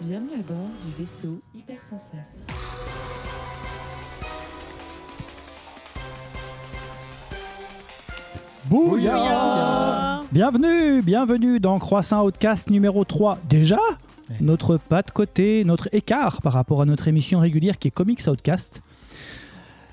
Bienvenue à bord du vaisseau Hypersensas. Bouillard. Bienvenue dans Croissant Outcast numéro 3. Déjà, notre pas de côté, notre écart par rapport à notre émission régulière qui est Comics Outcast,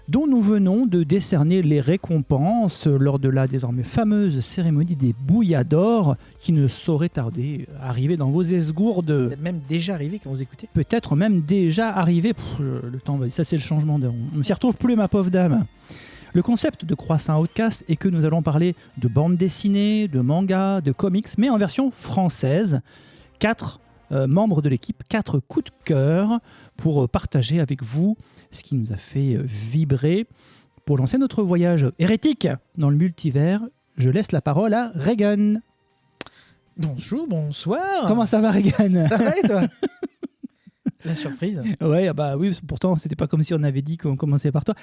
dont nous venons de décerner les récompenses lors de la désormais fameuse cérémonie des Bouillards d'or qui ne saurait tarder à arriver dans vos esgourdes. Peut-être même déjà arrivé quand vous écoutez. Peut-être même déjà arrivé. Le temps, ça c'est le changement d'heure. On ne s'y retrouve plus, ma pauvre dame. Le concept de Croissant Outcast est que nous allons parler de bande dessinée, de manga, de comics, mais en version française. 4 membres de l'équipe, 4 coups de cœur pour partager avec vous ce qui nous a fait vibrer. Pour lancer notre voyage hérétique dans le multivers, je laisse la parole à Regan. Bonjour, bonsoir. Comment ça va, Regan? Ça va et toi? La surprise. Ouais, bah oui, pourtant c'était pas comme si on avait dit qu'on commençait par toi.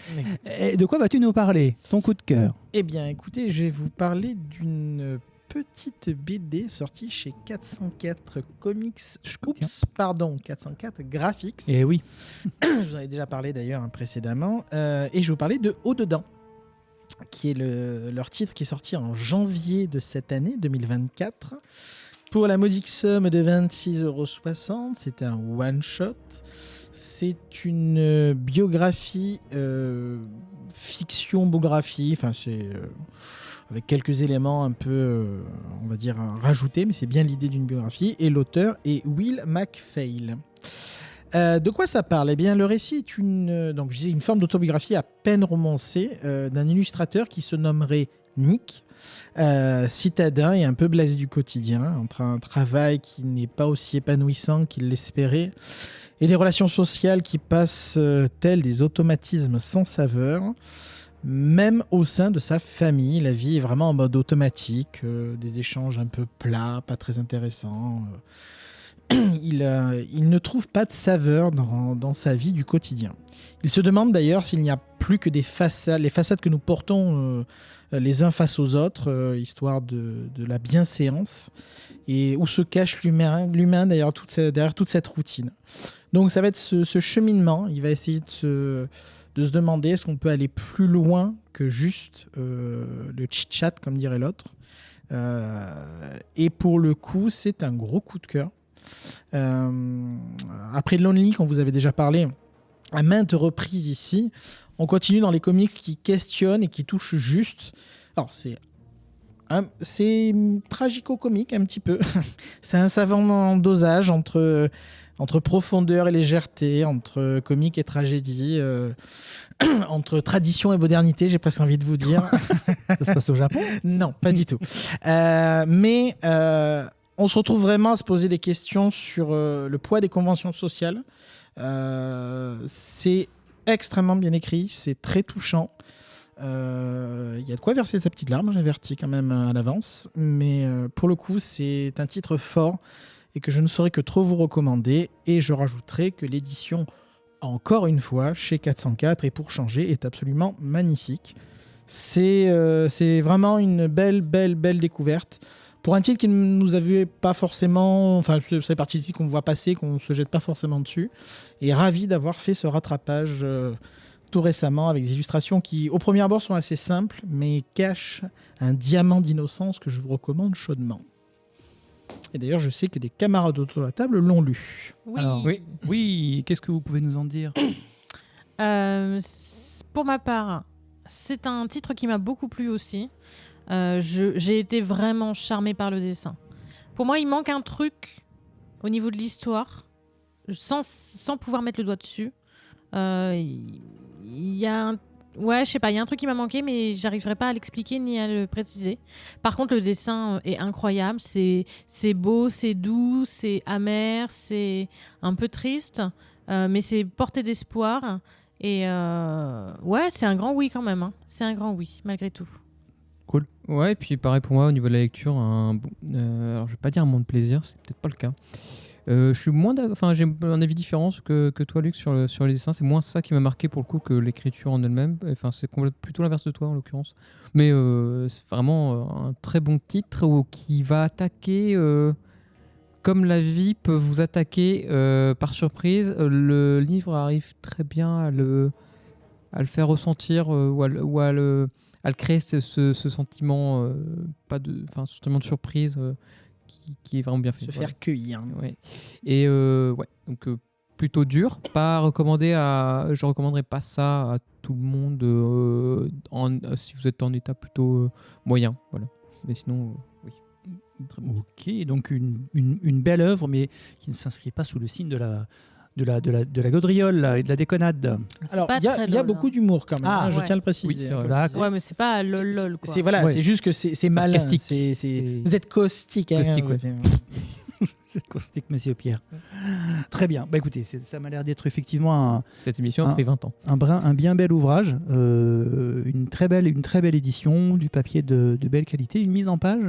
Et de quoi vas-tu nous parler? Ton coup de cœur? Eh bien, écoutez, je vais vous parler d'une petite BD sortie chez 404 Comics. 404 Graphics. Eh oui. Je vous en ai déjà parlé d'ailleurs précédemment. Et je vais vous parler de Au-dedans, qui est leur titre qui est sorti en janvier de cette année, 2024. Pour la modique somme de 26,60 €, c'est un one-shot. C'est une biographie, fiction-biographie, enfin c'est avec quelques éléments un peu, on va dire, rajoutés, mais c'est bien l'idée d'une biographie. Et l'auteur est Will MacPhail. De quoi ça parle? Eh bien, le récit est donc, je disais, une forme d'autobiographie à peine romancée d'un illustrateur qui se nommerait Nick, citadin et un peu blasé du quotidien, entre un travail qui n'est pas aussi épanouissant qu'il l'espérait et des relations sociales qui passent tels des automatismes sans saveur. Même au sein de sa famille, la vie est vraiment en mode automatique, des échanges un peu plats, pas très intéressants. Il ne trouve pas de saveur dans sa vie du quotidien. Il se demande d'ailleurs s'il n'y a plus que les façades que nous portons les uns face aux autres, histoire de la bienséance, et où se cache l'humain derrière toute cette routine. Donc ça va être ce cheminement. Il va essayer de se demander est-ce qu'on peut aller plus loin que juste le chit-chat, comme dirait l'autre. Et pour le coup, c'est un gros coup de cœur. Après Lonely, qu'on vous avait déjà parlé à maintes reprises ici, on continue dans les comics qui questionnent et qui touchent juste. Alors c'est tragico-comique un petit peu. C'est un savant dosage entre profondeur et légèreté, entre comique et tragédie, entre tradition et modernité, j'ai presque envie de vous dire. Ça se passe au Japon? Non, pas du tout. Mais on se retrouve vraiment à se poser des questions sur le poids des conventions sociales. C'est extrêmement bien écrit, c'est très touchant. Il y a de quoi verser sa petite larme, j'avertis quand même à l'avance. Mais pour le coup, c'est un titre fort et que je ne saurais que trop vous recommander. Et je rajouterai que l'édition, encore une fois, chez 404, et pour changer, est absolument magnifique. C'est vraiment une belle découverte. Pour un titre qui ne nous avait pas forcément... Enfin, c'est partie des titres qu'on voit passer, qu'on ne se jette pas forcément dessus. Et ravi d'avoir fait ce rattrapage tout récemment avec des illustrations qui, au premier abord, sont assez simples, mais cachent un diamant d'innocence que je vous recommande chaudement. Et d'ailleurs, je sais que des camarades autour de la table l'ont lu. Oui. Alors, oui, qu'est-ce que vous pouvez nous en dire? Pour ma part, c'est un titre qui m'a beaucoup plu aussi. J'ai été vraiment charmée par le dessin. Pour moi, il manque un truc au niveau de l'histoire, sans pouvoir mettre le doigt dessus. Il y a je sais pas, il y a un truc qui m'a manqué, mais j'arriverai pas à l'expliquer ni à le préciser. Par contre, le dessin est incroyable. C'est beau, c'est doux, c'est amer, c'est un peu triste, mais c'est porté d'espoir. Et c'est un grand oui quand même. Hein. C'est un grand oui, malgré tout. Cool. Ouais, et puis pareil pour moi, au niveau de la lecture, alors je vais pas dire un monde plaisir, c'est peut-être pas le cas. Je suis j'ai un avis différent que toi, Luc, sur les dessins. C'est moins ça qui m'a marqué pour le coup que l'écriture en elle-même. Enfin, c'est plutôt l'inverse de toi en l'occurrence. Mais c'est vraiment un très bon titre qui va attaquer comme la vie peut vous attaquer par surprise, le livre arrive très bien à le faire ressentir ou à le créer ce sentiment, sentiment de surprise qui est vraiment bien fait. Se Voilà. faire cueillir. Ouais. Et donc plutôt dur. Je recommanderais pas ça à tout le monde si vous êtes en état plutôt moyen. Voilà. Mais sinon, oui. Très bon. Ok, donc une belle œuvre, mais qui ne s'inscrit pas sous le signe de la gaudriole là, et de la déconnade. C'est Alors, pas il y a, très il y a drôle, beaucoup hein. d'humour quand même, Ah, je ouais. tiens à le préciser. Oui, c'est vrai. D'accord. Ouais, mais c'est pas lol quoi. Ouais. C'est juste que c'est malin. Sarcastique. C'est- Vous êtes caustique. Hein, Caustique, ouais. C'est caustique, monsieur Pierre. Très bien. Bah écoutez, ça m'a l'air d'être effectivement Cette émission a pris 20 ans. un bien bel ouvrage, une très belle édition, du papier de belle qualité, une mise en page,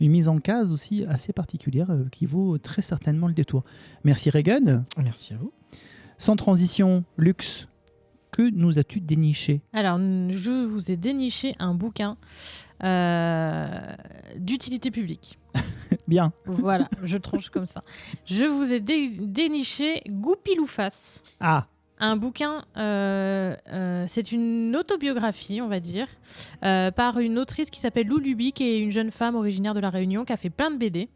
une mise en case aussi assez particulière qui vaut très certainement le détour. Merci Regan. Merci à vous. Sans transition, Lux, que nous as-tu déniché? Alors, je vous ai déniché un bouquin d'utilité publique. Bien. Voilà, je tranche comme ça. Je vous ai déniché Goupil-ou-Face. Ah, Un bouquin, c'est une autobiographie, on va dire, par une autrice qui s'appelle Lou Luby, qui est une jeune femme originaire de La Réunion, qui a fait plein de BD,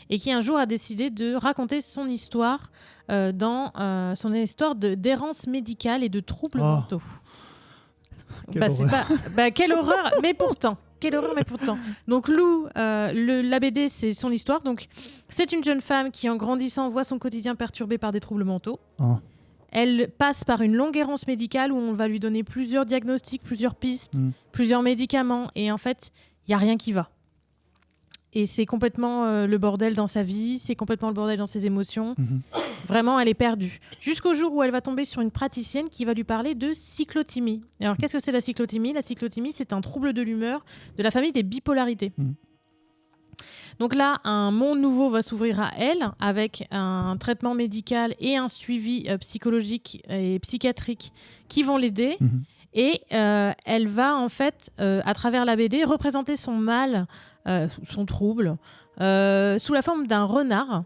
et qui un jour a décidé de raconter son histoire son histoire d'errance médicale et de troubles Oh. mentaux. Quelle horreur. Quelle horreur, mais pourtant. Quelle horreur, mais pourtant. Donc Lou, la BD, c'est son histoire. Donc c'est une jeune femme qui, en grandissant, voit son quotidien perturbé par des troubles mentaux. Oh. Elle passe par une longue errance médicale où on va lui donner plusieurs diagnostics, plusieurs pistes, plusieurs médicaments. Et en fait, il n'y a rien qui va. Et c'est complètement le bordel dans sa vie, c'est complètement le bordel dans ses émotions. Vraiment, elle est perdue. Jusqu'au jour où elle va tomber sur une praticienne qui va lui parler de cyclothymie. Alors, qu'est-ce que c'est la cyclothymie? La cyclothymie, c'est un trouble de l'humeur de la famille des bipolarités. Donc là, un monde nouveau va s'ouvrir à elle, avec un traitement médical et un suivi psychologique et psychiatrique qui vont l'aider. Et elle va, en fait, à travers la BD, représenter son mal, son trouble, sous la forme d'un renard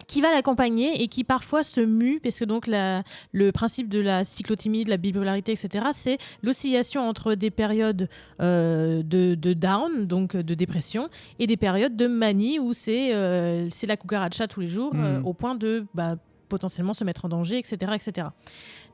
qui va l'accompagner et qui parfois se mue, parce que donc le principe de la cyclothymie, de la bipolarité, etc., c'est l'oscillation entre des périodes de down, donc de dépression, et des périodes de manie où c'est la cucaracha tous les jours, au point de potentiellement se mettre en danger, etc., etc.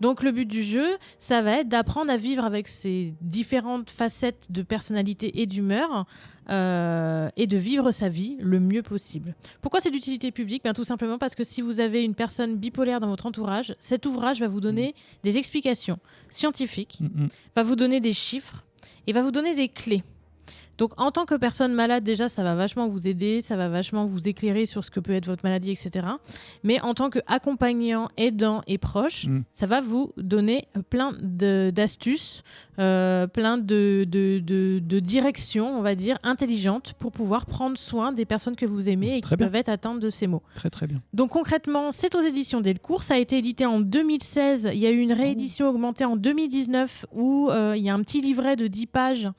Donc le but du jeu, ça va être d'apprendre à vivre avec ces différentes facettes de personnalité et d'humeur et de vivre sa vie le mieux possible. Pourquoi c'est d'utilité publique? Tout simplement parce que si vous avez une personne bipolaire dans votre entourage, cet ouvrage va vous donner des explications scientifiques, va vous donner des chiffres et va vous donner des clés. Donc, en tant que personne malade, déjà, ça va vachement vous aider, ça va vachement vous éclairer sur ce que peut être votre maladie, etc. Mais en tant qu'accompagnant, aidant et proche, ça va vous donner plein d'astuces, plein de directions, on va dire, intelligentes pour pouvoir prendre soin des personnes que vous aimez et qui peuvent être atteintes de ces maux. Très, très bien. Donc, concrètement, c'est aux éditions Delcourt. Ça a été édité en 2016. Il y a eu une réédition augmentée en 2019 où il y a un petit livret de 10 pages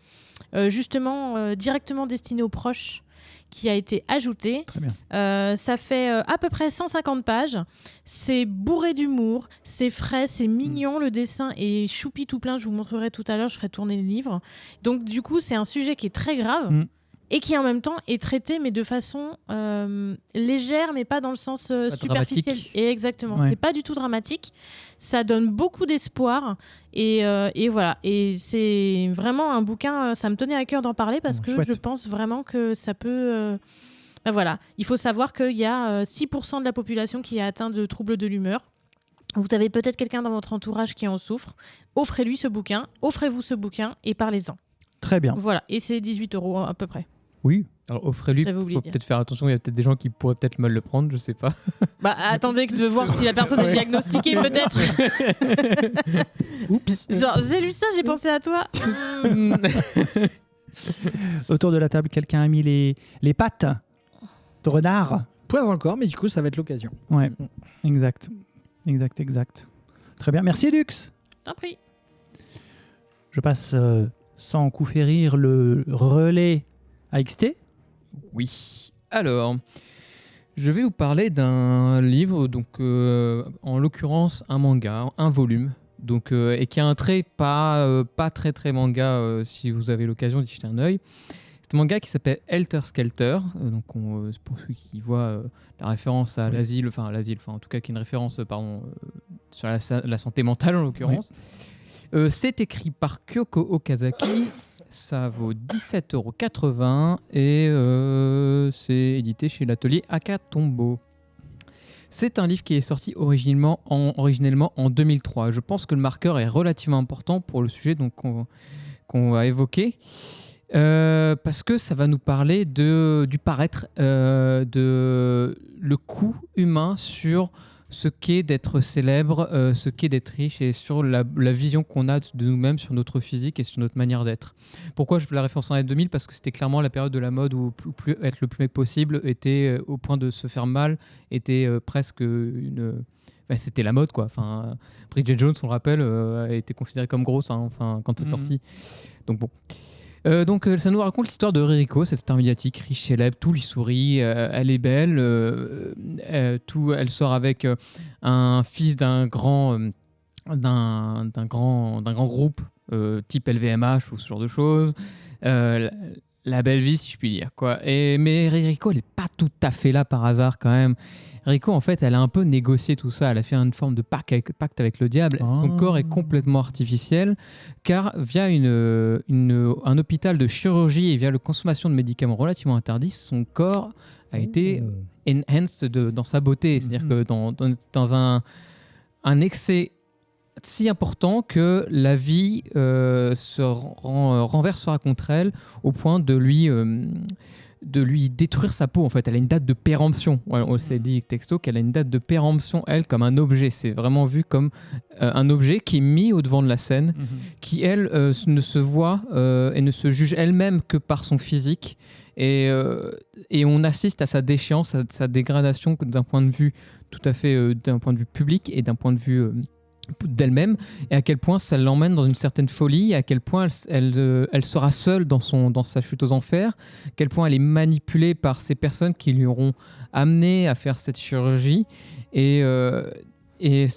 justement directement destiné aux proches qui a été ajouté. Très bien. Ça fait à peu près 150 pages. C'est bourré d'humour, c'est frais, c'est mignon, le dessin est choupi tout plein. Je vous montrerai tout à l'heure, je ferai tourner le livre. Donc du coup, c'est un sujet qui est très grave et qui en même temps est traité mais de façon légère, mais pas dans le sens superficiel. Dramatique. Et exactement, Ouais. c'est pas du tout dramatique. Ça donne beaucoup d'espoir et voilà. Et c'est vraiment un bouquin. Ça me tenait à cœur d'en parler parce que Chouette. je pense vraiment que ça peut. Voilà. Il faut savoir qu'il y a 6% de la population qui est atteinte de troubles de l'humeur. Vous avez peut-être quelqu'un dans votre entourage qui en souffre. Offrez-lui ce bouquin, offrez-vous ce bouquin et parlez-en. Très bien. Voilà. Et c'est 18 € à peu près. Oui. Alors offrez-lui, J'avais il oublié faut de dire. peut-être faire attention, il y a peut-être des gens qui pourraient peut-être mal le prendre, je sais pas. Attendez de voir si la personne est diagnostiquée peut-être. Oups. Genre, j'ai lu ça, j'ai pensé à toi. Autour de la table, quelqu'un a mis les pattes de renard. Point encore, mais du coup, ça va être l'occasion. Ouais, exact. Très bien. Merci, Lux. T'en prie. Je passe sans coup férir le relais à XT. Oui. Alors, Je vais vous parler d'un livre, donc en l'occurrence un manga, un volume, donc, et qui a un trait pas très très manga si vous avez l'occasion d'y jeter un œil. C'est un manga qui s'appelle Helter Skelter, donc pour ceux qui voient la référence à l'asile, enfin en tout cas qui est une référence sur la santé mentale en l'occurrence. C'est écrit par Kyoko Okazaki. Ça vaut 17,80 € et c'est édité chez l'atelier Akatombo. C'est un livre qui est sorti originellement en 2003. Je pense que le marqueur est relativement important pour le sujet qu'on va évoquer. Parce que ça va nous parler du paraître, de le coût humain sur ce qu'est d'être célèbre, ce qu'est d'être riche et sur la vision qu'on a de nous-mêmes, sur notre physique et sur notre manière d'être. Pourquoi je fais la référence en l'année 2000 ? Parce que c'était clairement la période de la mode où être le plus mec possible était au point de se faire mal, était presque une... c'était la mode, quoi. Enfin, Bridget Jones, on le rappelle, a été considérée comme grosse quand c'est sorti. Donc bon... Donc ça nous raconte l'histoire de Ririko, cette star médiatique riche, célèbre, tout lui sourit, elle est belle, elle sort avec un fils d'un grand groupe type LVMH ou ce genre de choses, la belle vie si je puis dire, quoi. Mais Ririko, elle n'est pas tout à fait là par hasard quand même. Ririko, en fait, elle a un peu négocié tout ça. Elle a fait une forme de pacte avec le diable. Son corps est complètement artificiel, car via un hôpital de chirurgie et via la consommation de médicaments relativement interdits, son corps a été enhanced dans sa beauté. C'est-à-dire que dans un excès si important que la vie se renversera contre elle au point de lui détruire sa peau. En fait, elle a une date de péremption. On s'est dit texto qu'elle a une date de péremption, elle, comme un objet. C'est vraiment vu comme un objet qui est mis au devant de la scène, qui, elle, ne se voit et ne se juge elle-même que par son physique. Et on assiste à sa déchéance, à sa dégradation d'un point de vue tout à fait d'un point de vue public et d'un point de vue d'elle-même, et à quel point ça l'emmène dans une certaine folie, à quel point elle sera seule dans sa chute aux enfers, à quel point elle est manipulée par ces personnes qui lui auront amené à faire cette chirurgie, et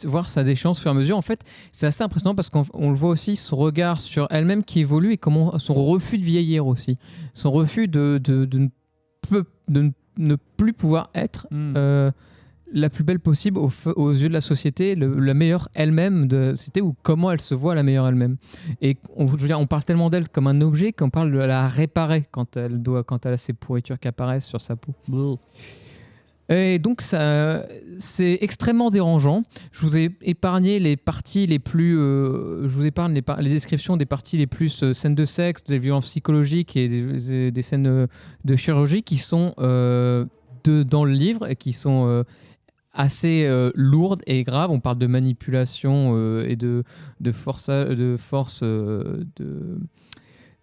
voir sa déchéance au fur et à mesure. En fait, c'est assez impressionnant parce qu'on le voit aussi, son regard sur elle-même qui évolue, et comment son refus de vieillir aussi, son refus de ne plus pouvoir être la plus belle possible aux yeux de la société, la meilleure elle-même de la société, ou comment elle se voit la meilleure elle-même. Et on parle tellement d'elle comme un objet qu'on parle de la réparer quand elle a ces pourritures qui apparaissent sur sa peau. Et donc c'est extrêmement dérangeant. Je vous ai épargné les parties les plus... je vous épargne les descriptions des parties les plus scènes de sexe, des violences psychologiques et des scènes de chirurgie qui sont dans le livre et qui sont... assez lourde et grave. On parle de manipulation et de force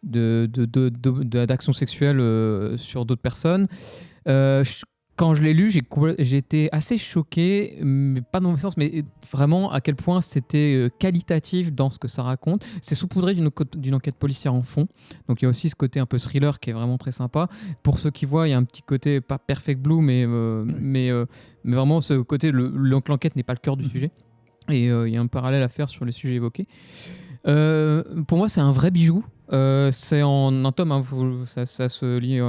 d'action sexuelle sur d'autres personnes. Quand je l'ai lu, j'ai été assez choqué, mais pas dans le sens, mais vraiment à quel point c'était qualitatif dans ce que ça raconte. C'est saupoudré d'une enquête policière en fond. Donc il y a aussi ce côté un peu thriller qui est vraiment très sympa. Pour ceux qui voient, il y a un petit côté, pas Perfect Blue, mais vraiment ce côté, l'enquête n'est pas le cœur du sujet. Et il y a un parallèle à faire sur les sujets évoqués. Pour moi, c'est un vrai bijou. C'est en un tome, ça se lit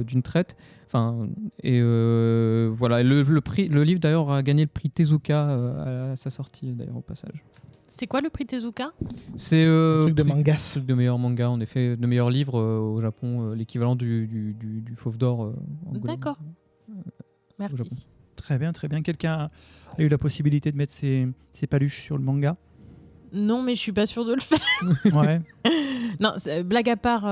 d'une traite. Enfin, et voilà. Le livre d'ailleurs a gagné le prix Tezuka à sa sortie d'ailleurs au passage. C'est quoi le prix Tezuka ? C'est un truc de mangas. De meilleur manga, en effet, de meilleur livre au Japon, l'équivalent du Fauve d'Or. D'accord. Merci. Très bien, très bien. Quelqu'un a eu la possibilité de mettre ses paluches sur le manga ? Non, mais je suis pas sûre de le faire. Ouais. Non, blague à part,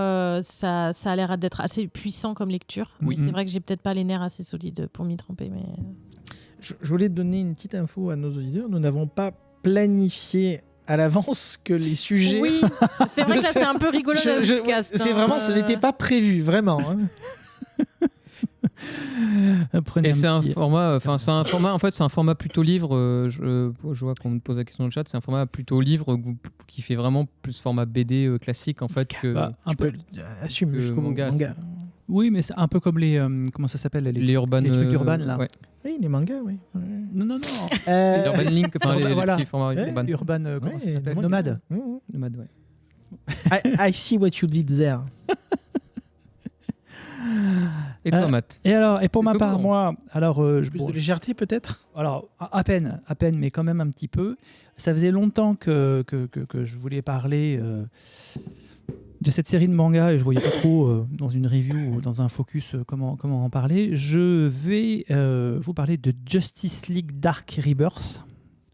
ça a l'air d'être assez puissant comme lecture. Oui, c'est vrai que j'ai peut-être pas les nerfs assez solides pour m'y tromper, mais... Je voulais donner une petite info à nos auditeurs. Nous n'avons pas planifié à l'avance que les sujets... Oui, c'est vrai que là, c'est un peu rigolo dans le podcast. C'est vraiment, ce n'était pas prévu, vraiment. Hein. Et c'est un format, en fait, c'est un format plutôt livre. Je vois qu'on me pose la question dans le chat. C'est un format plutôt livre qui fait vraiment plus format BD classique en fait que un peu assume jusqu'au manga. Oui, mais c'est un peu comme les comment ça s'appelle Les urban, les trucs urbains, là. Ouais. Oui, les mangas, oui. Ouais. Non. Les urban link, enfin les Voilà. petits formats Ouais. urban. Urban, comment Ouais, ça s'appelle les Nomade. mangas. Mhm. Nomade, ouais. I see what you did there. Et toi, Matt? Et pour Et ma toi, part, comment moi, alors Plus de légèreté, peut-être. alors à peine, mais quand même un petit peu. Ça faisait longtemps que je voulais parler de cette série de mangas et je voyais pas trop dans une review ou dans un focus comment en parler. Je vais vous parler de Justice League Dark Rebirth,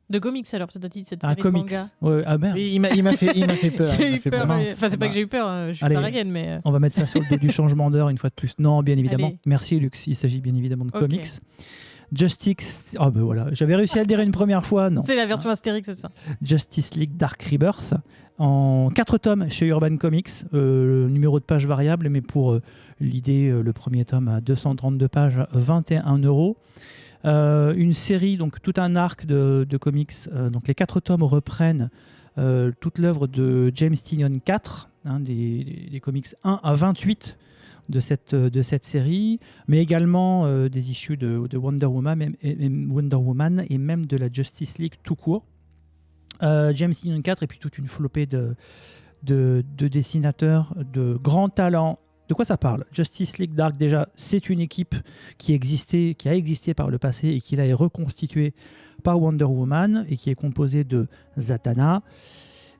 De comics alors, c'est cette un série de comics. manga. Ouais, ah merde. Oui, il m'a fait peur. il J'ai m'a eu fait peur. mince. Enfin, c'est pas Bah, que j'ai eu peur, je suis allez. pas Ragen, mais. On va mettre ça sur le dos du changement d'heure une fois de plus. Non, bien évidemment. Allez. Merci Lux. Il s'agit bien évidemment de Ok. comics. Justice. Oh ben voilà. J'avais réussi à le dire une première fois. Non. C'est la version Astérix, c'est ça. Justice League Dark Rebirth en 4 tomes chez Urban Comics, numéro de page variable, mais pour l'idée, le premier tome à 232 pages, 21 €. Une série, donc tout un arc de comics. Donc les 4 tomes reprennent toute l'œuvre de James Tynion 4, des comics 1 à 28 de cette série, mais également des issues de Wonder Woman et même de la Justice League tout court. James Tynion 4 et puis toute une flopée de dessinateurs de grands talents. De quoi ça parle? Justice League Dark, déjà, c'est une équipe qui a existé par le passé et qui là est reconstituée par Wonder Woman et qui est composée de Zatanna,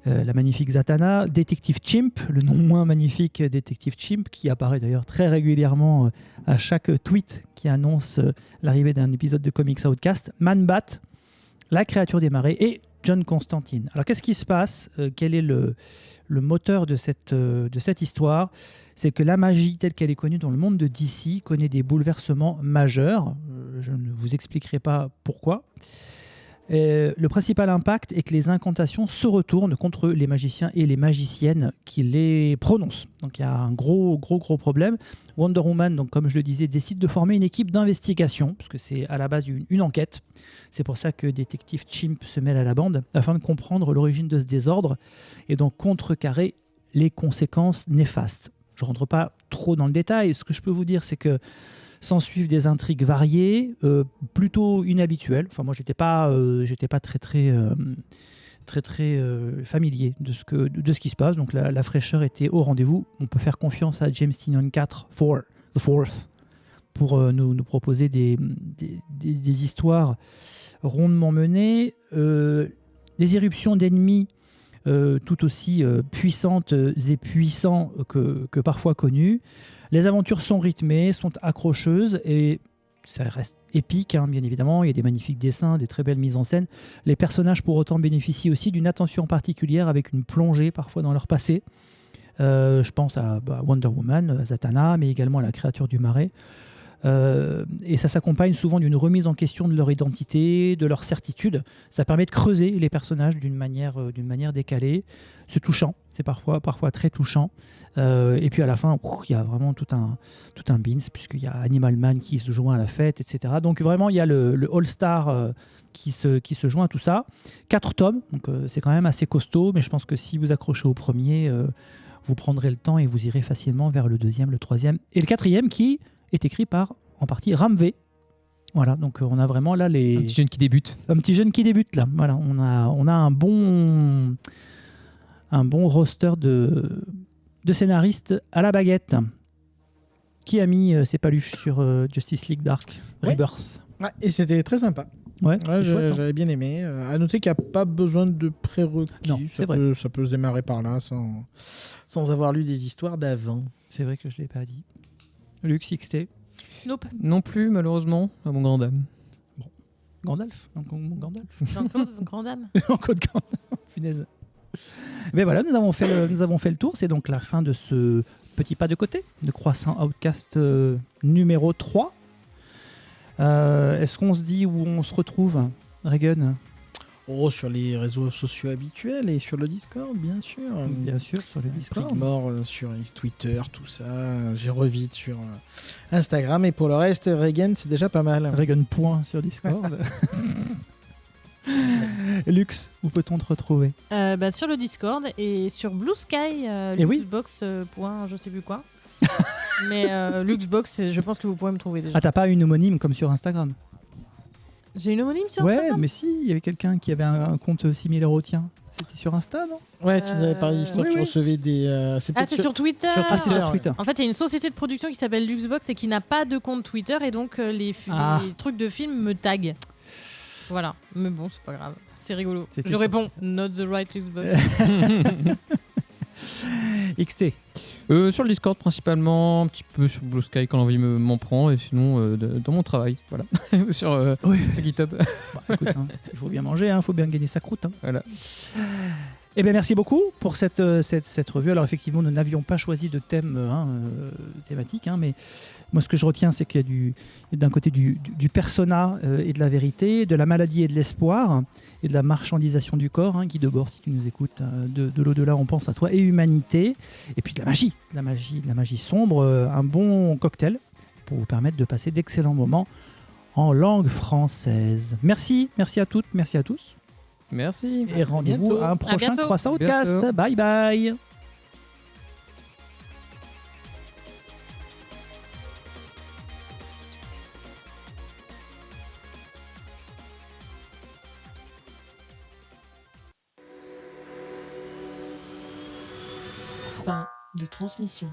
la magnifique Zatanna, Détective Chimp, le non moins magnifique Détective Chimp, qui apparaît d'ailleurs très régulièrement à chaque tweet qui annonce l'arrivée d'un épisode de Comics Outcast, Man-Bat, la créature des marais, et John Constantine. Alors qu'est-ce qui se passe? Quel est le moteur de cette histoire? C'est que la magie telle qu'elle est connue dans le monde de DC connaît des bouleversements majeurs. Je ne vous expliquerai pas pourquoi. Le principal impact est que les incantations se retournent contre les magiciens et les magiciennes qui les prononcent. Donc il y a un gros problème. Wonder Woman, donc, comme je le disais, décide de former une équipe d'investigation, parce que c'est à la base une enquête. C'est pour ça que Détective Chimp se mêle à la bande, afin de comprendre l'origine de ce désordre et donc contrecarrer les conséquences néfastes. Je ne rentre pas trop dans le détail. Ce que je peux vous dire, c'est que s'en suivent des intrigues variées, plutôt inhabituelles. Enfin, moi, j'étais pas très familier de ce qui se passe. Donc, la fraîcheur était au rendez-vous. On peut faire confiance à James Tynion 4 The Fourth pour nous proposer des histoires rondement menées, des éruptions d'ennemis tout aussi puissantes et puissants que parfois connus. Les aventures sont rythmées, sont accrocheuses et ça reste épique, bien évidemment. Il y a des magnifiques dessins, des très belles mises en scène. Les personnages, pour autant, bénéficient aussi d'une attention particulière avec une plongée parfois dans leur passé. Je pense à Wonder Woman, à Zatanna, mais également à la créature du marais. Et ça s'accompagne souvent d'une remise en question de leur identité, de leur certitude. Ça permet de creuser les personnages d'une manière décalée. C'est touchant, c'est parfois très touchant. Et puis à la fin, il y a vraiment tout un beans, puisqu'il y a Animal Man qui se joint à la fête, etc. Donc vraiment, il y a le All-Star qui se joint à tout ça. 4 tomes, donc c'est quand même assez costaud, mais je pense que si vous accrochez au premier, vous prendrez le temps et vous irez facilement vers le deuxième, le troisième et le quatrième qui est écrit par, en partie, Ram V. Voilà, donc on a vraiment là les... Un petit jeune qui débute. Un petit jeune qui débute là. Voilà, on a un bon roster de scénaristes à la baguette. Qui a mis ses paluches sur Justice League Dark Rebirth? Ouais, et c'était très sympa. Ouais, Ouais, c'est chouette, hein. j'avais bien aimé. À noter qu'il n'y a pas besoin de prérequis. Non, c'est vrai. Ça peut se démarrer par là sans avoir lu des histoires d'avant. C'est vrai que je ne l'ai pas dit. Lux XT. Nope. Non plus, malheureusement, à mon grand dame. Gandalf. Gandalf. Jean-Claude, grande dame. Jean-Claude Gandalf. Punaise. Mais voilà, nous avons fait le tour. C'est donc la fin de ce petit pas de côté de Croissant Outcast numéro 3. Est-ce qu'on se dit où on se retrouve, Regan? Oh, sur les réseaux sociaux habituels et sur le Discord, bien sûr. Bien sûr, sur le Discord. Mort sur Twitter, tout ça. J'ai revite sur Instagram. Et pour le reste, Regan, c'est déjà pas mal. Regan Point sur Discord. Lux, où peut-on te retrouver? Sur le Discord et sur Blue Sky, Et oui. Xbox, point, je sais plus quoi. Mais Luxbox, je pense que vous pourrez me trouver déjà. Ah, t'as pas une homonyme comme sur Instagram? J'ai une homonyme sur Ouais, Instagram mais si, il y avait quelqu'un qui avait un compte similaire au tien. C'était sur Insta, non? Ouais, tu nous avais parlé d'histoire, oui, tu oui. recevais des. Ah, peut-être c'est sur Twitter. Ah, c'est sur Twitter. En fait, il y a une société de production qui s'appelle Luxbox et qui n'a pas de compte Twitter et donc les Ah. trucs de films me taguent. Voilà. Mais bon, c'est pas grave. C'est rigolo. C'était Je sur- réponds not the right Luxbox. XT. Sur le Discord principalement, un petit peu sur Blue Sky quand l'envie m'en prend, et sinon dans mon travail, voilà. sur Oui. GitHub. Bah, écoute, hein, il faut bien manger, il faut bien gagner sa croûte. Hein. Voilà. Eh bien, merci beaucoup pour cette revue. Alors, effectivement, nous n'avions pas choisi de thème thématique, hein, mais moi, ce que je retiens, c'est qu'il y a d'un côté du persona et de la vérité, de la maladie et de l'espoir, et de la marchandisation du corps. Hein, Guy Debord, si tu nous écoutes, de l'au-delà, on pense à toi, et humanité, et puis de la magie sombre, un bon cocktail pour vous permettre de passer d'excellents moments en langue française. Merci à toutes, merci à tous. Merci. Et rendez-vous bientôt. à un prochain bientôt. Croissant À bientôt. Outcast. Bye bye. Fin de transmission.